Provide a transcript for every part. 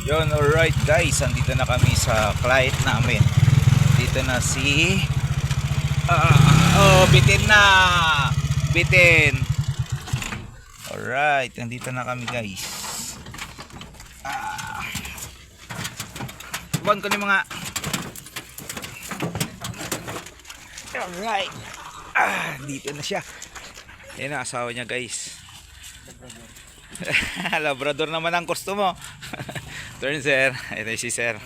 Yun, alright guys, andito na kami sa client namin. Dito na si bitin na. Bitin. Alright, andito na kami guys. Buwan ko ni mga. Alright. Dito na siya. Yan ang asawa niya guys. Labrador naman ang gusto mo. Turn sir. Ito si sir.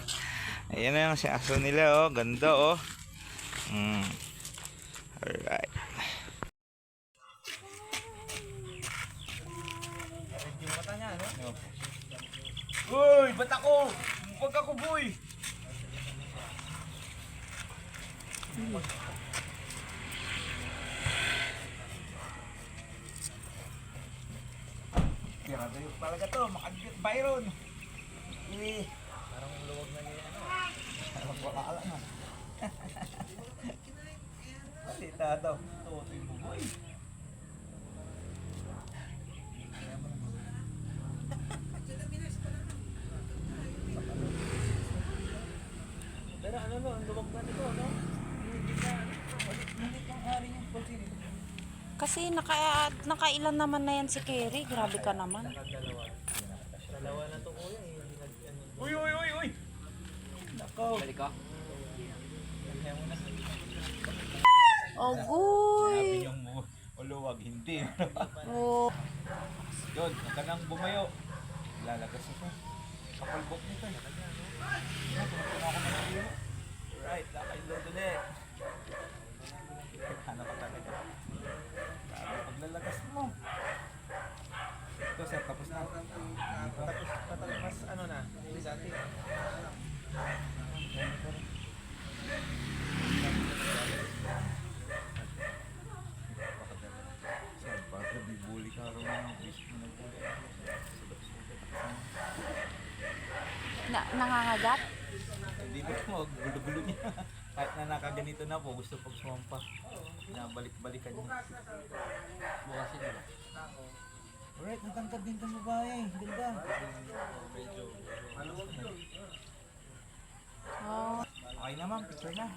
Ayan na yung aso nila oh. Ganda oh. Alright. Uy, ba't ako? Huwag ako boy. Tirado yung talaga to, makagit Byron. Parang luwag na niya ano. Parang wakala na. Malita daw. Tutoy mo boy. Pero ano no, ang luwag na nito no? Hindi kang hari yung pagkiri. Kasi nakailan naman na yan si Kerry. Grabe ka naman. Dalawa na to kuya eh. Uy, uy, uy, uy. Nako. Balik ka? Oh, Sabi guy. niyang uluwag, hindi. Oh. Yun, huwag ka nang bumayo. Lalagas ito. Kapalbok nito. Right, nakailod ulit. Ano ka talaga? Sabi, paglalagas mo. Ito sir, tapos na. Tapos mas ano na, bisati. Sir, bakit bibuli ka rin ng wish mo na buli? Nangangagat? Hindi ko mo, gulo-gulo niya. Kahit na nakaganito na po, gusto pag sumampa. Pinabalik-balikan niya. Bukas sila ba? Alright, natangkad din itong babae. Ganda. Oh. Okay naman, picture na.